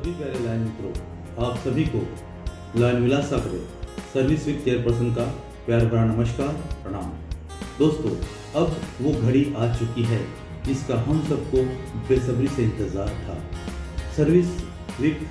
सभी प्यारे लाइन मित्रों, आप सभी को लाइन विलास साकरे सर्विस वीक चेयरपर्सन का प्यार भरा नमस्कार प्रणाम। दोस्तों, अब वो घड़ी आ चुकी है जिसका हम सबको बेसब्री से इंतज़ार था। सर्विस वीक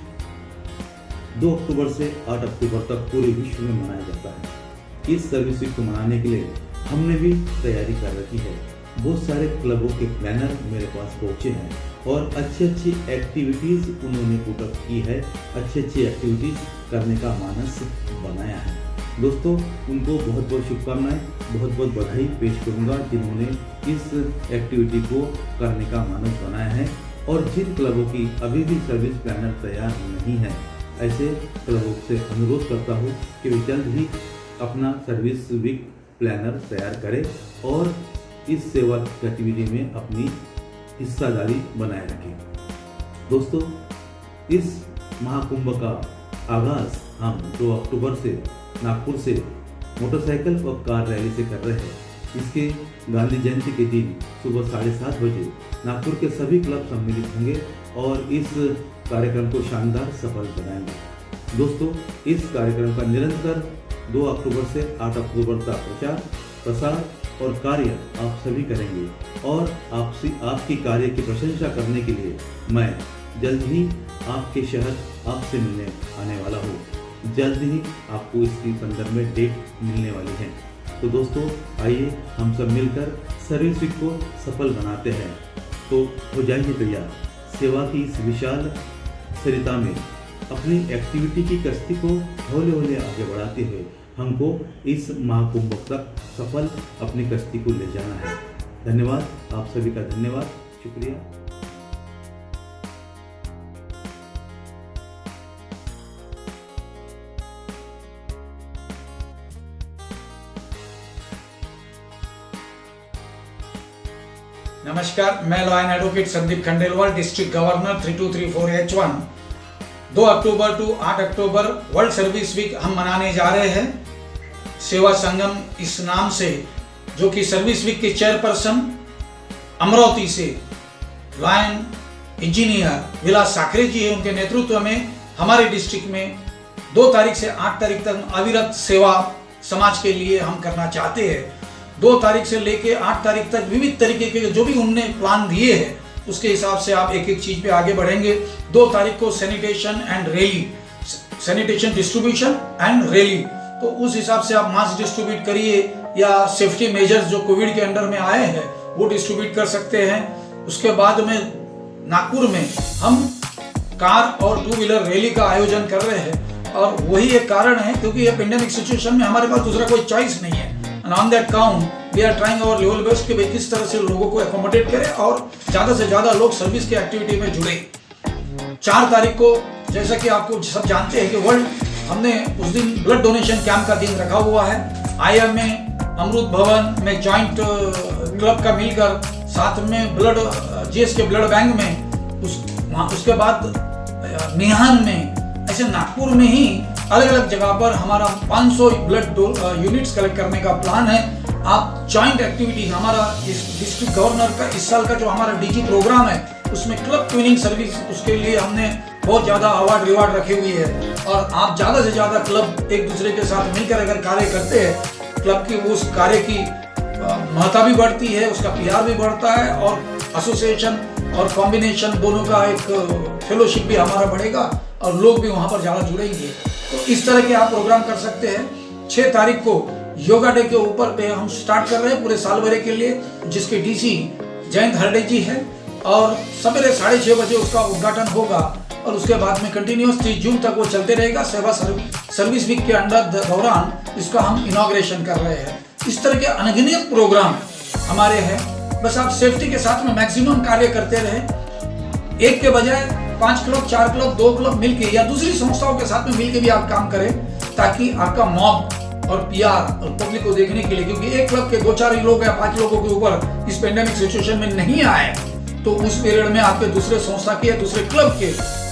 2 अक्टूबर से 8 अक्टूबर तक पूरे विश्व में मनाया जाता है। इस सर्विस वीक को मनाने के लिए हमने भी तैयारी कर रखी है। बहुत सारे क्लबों के प्लानर मेरे पास पहुंचे हैं और अच्छी एक्टिविटीज़ उन्होंने पुटअप की है, अच्छी एक्टिविटीज़ करने का मानस बनाया है। दोस्तों, उनको बहुत बहुत शुभकामनाएं, बहुत बहुत बधाई पेश करूंगा जिन्होंने इस एक्टिविटी को करने का मानस बनाया है। और जिन क्लबों की अभी भी सर्विस प्लानर तैयार नहीं है, ऐसे क्लबों से अनुरोध करता हूँ कि वे जल्द ही अपना सर्विस वीक प्लानर तैयार करें और इस सेवा गतिविधि में अपनी हिस्सादारी बनाए रखें। दोस्तों, इस महाकुंभ का आगाज हम 2 अक्टूबर से नागपुर से मोटरसाइकिल और कार रैली से कर रहे हैं। इसके गांधी जयंती के दिन सुबह 7:30 बजे नागपुर के सभी क्लब सम्मिलित होंगे और इस कार्यक्रम को शानदार सफल बनाएंगे। दोस्तों, इस कार्यक्रम का निरंतर 2 अक्टूबर से 8 अक्टूबर तक प्रचार प्रसार और कार्य आप सभी करेंगे और आपकी कार्य की प्रशंसा करने के लिए मैं जल्द ही आपके शहर आपसे मिलने आने वाला हूँ। जल्द ही आपको इसकी संदर्भ में डेट मिलने वाली है। तो दोस्तों, आइए हम सब मिलकर सर्विस वीक को सफल बनाते हैं। तो हो जाइए तैयार। सेवा की इस विशाल सरिता में अपनी एक्टिविटी की कश्ती को हौले आगे बढ़ाते हुए हमको इस महाकुंभ तक सफल अपनी कश्ती को ले जाना है। धन्यवाद, आप सभी का धन्यवाद, शुक्रिया। नमस्कार, मैं law and advocate Sandeep Khandelwal, district governor 3234H1। 2 October to 8 October world service week हम मनाने जा रहे हैं। सेवा संगम इस नाम से, जो कि सर्विस वीक के चेयरपर्सन अमरावती से लॉयन इंजीनियर विलास साकरे जी है, उनके नेतृत्व में हमारे डिस्ट्रिक्ट में 2 तारीख से 8 तारीख तक अविरत सेवा समाज के लिए हम करना चाहते हैं। 2 तारीख से लेके 8 तारीख तक विविध तरीके के जो भी उनने प्लान दिए हैं उसके हिसाब से आप एक चीज पे आगे बढ़ेंगे। 2 तारीख को sanitation and rally, sanitation distribution and rally, तो उस हिसाब से आप मास्क डिस्ट्रीब्यूट करिए या सेफ्टी मेजर्स जो कोविड के अंडर में आए हैं वो डिस्ट्रीब्यूट कर सकते हैं। उसके बाद में नागपुर में हम कार और 2 व्हीलर रैली का आयोजन कर रहे हैं और वही एक कारण है क्योंकि ये पेंडेमिक सिचुएशन में हमारे पास दूसरा कोई चॉइस नहीं है। And on that count, we are trying our level best कि भाई किस तरह से लोगों को एकोमोडेट करें और ज़्यादा से ज़्यादा लोग सर्विस की एक्टिविटी में जुड़े। 4 तारीख को, जैसा कि आपको सब जानते हैं कि वर्ल्ड, हमने उस दिन ब्लड डोनेशन कैंप का दिन रखा हुआ है। IMA अमृत भवन में जॉइंट क्लब का मिलकर साथ में ब्लड GS के ब्लड बैंक में उसके बाद निहान में, ऐसे नागपुर में ही अलग अलग जगह पर हमारा 500 ब्लड यूनिट्स कलेक्ट करने का प्लान है। आप जॉइंट एक्टिविटी, हमारा इस डिस्ट्रिक्ट गवर्नर का इस साल का जो हमारा DG प्रोग्राम है उसमें क्लब ट्विनिंग सर्विस, उसके लिए हमने बहुत ज़्यादा अवार्ड रिवार्ड रखे हुए हैं और आप ज़्यादा से ज़्यादा क्लब एक दूसरे के साथ मिलकर अगर कार्य करते हैं, क्लब की उस कार्य की महत्ता भी बढ़ती है, उसका PR भी बढ़ता है और एसोसिएशन और कॉम्बिनेशन दोनों का एक फेलोशिप भी हमारा बढ़ेगा और लोग भी वहाँ पर ज़्यादा जुड़ेंगे। तो इस तरह के आप प्रोग्राम कर सकते हैं। 6 तारीख को योगा डे के ऊपर पे हम स्टार्ट कर रहे हैं पूरे साल भर के लिए, जिसके DC जयंत हरडे जी है और सवेरे 6:30 बजे उसका उद्घाटन होगा और उसके बाद में कंटिन्यूस 30 जून तक वो चलते रहेगा। सेवा सर्विस वीक के अंडर दौरान इसका हम इनॉग्रेशन कर रहे हैं। इस तरह के अनगिनत प्रोग्राम हमारे हैं। बस आप सेफ्टी के साथ में मैक्सिमम कार्य करते रहे। एक के बजाय 5 क्लब, 4 क्लब, 2 क्लब मिलके या दूसरी संस्थाओं के साथ में मिलके भी आप काम करें ताकि आपका मॉब और PR और पब्लिक को देखने के लिए, क्योंकि एक क्लब के 2-4 लोग या 5 लोगों के ऊपर इस पेंडेमिक सिचुएशन में नहीं आए तो उस पीरियड में आपके दूसरे संस्था के या दूसरे क्लब के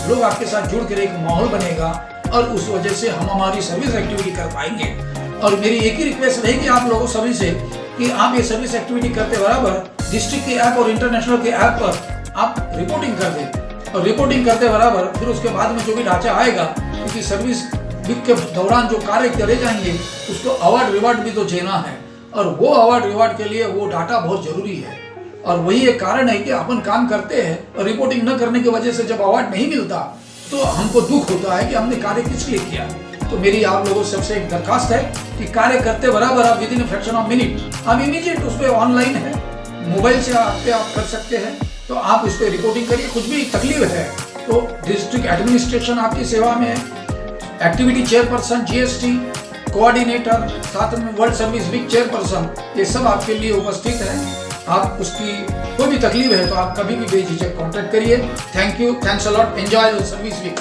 लोग आपके साथ जुड़ कर एक माहौल बनेगा और उस वजह से हम हमारी सर्विस एक्टिविटी कर पाएंगे। और मेरी एक ही रिक्वेस्ट रहेगी आप लोगों सभी से कि आप ये सर्विस एक्टिविटी करते बराबर डिस्ट्रिक्ट के ऐप और इंटरनेशनल के ऐप पर आप रिपोर्टिंग कर दें और रिपोर्टिंग करते बराबर फिर उसके बाद में जो भी ढांचा आएगा, क्योंकि सर्विस वीक के दौरान जो कार्य करे जाएंगे उसको अवार्ड रिवार्ड भी तो देना है, और वो अवार्ड रिवार्ड के लिए वो डाटा बहुत जरूरी है। और वही एक कारण है कि अपन काम करते हैं और रिपोर्टिंग न करने की वजह से जब अवार्ड नहीं मिलता तो हमको दुख होता है कि हमने कार्य किस लिए किया। तो मेरी आप लोगों से सबसे एक दरखास्त है कि कार्य करते बराबर आप विदिन फ्रैक्शन ऑफ मिनट आप इमीडिएट उस पर ऑनलाइन है, मोबाइल से आप कर सकते हैं, तो आप उस पर रिपोर्टिंग करिए। कुछ भी तकलीफ है तो डिस्ट्रिक्ट एडमिनिस्ट्रेशन आपकी सेवा में है, एक्टिविटी चेयरपर्सन, जीएसटी कोऑर्डिनेटर, साथ में वर्ल्ड सर्विस वीक चेयरपर्सन, ये सब आपके लिए उपस्थित हैं। आप उसकी कोई भी तकलीफ है तो आप कभी भी बेझिझक कांटेक्ट करिए। Thank you, thanks a lot, enjoy the service week.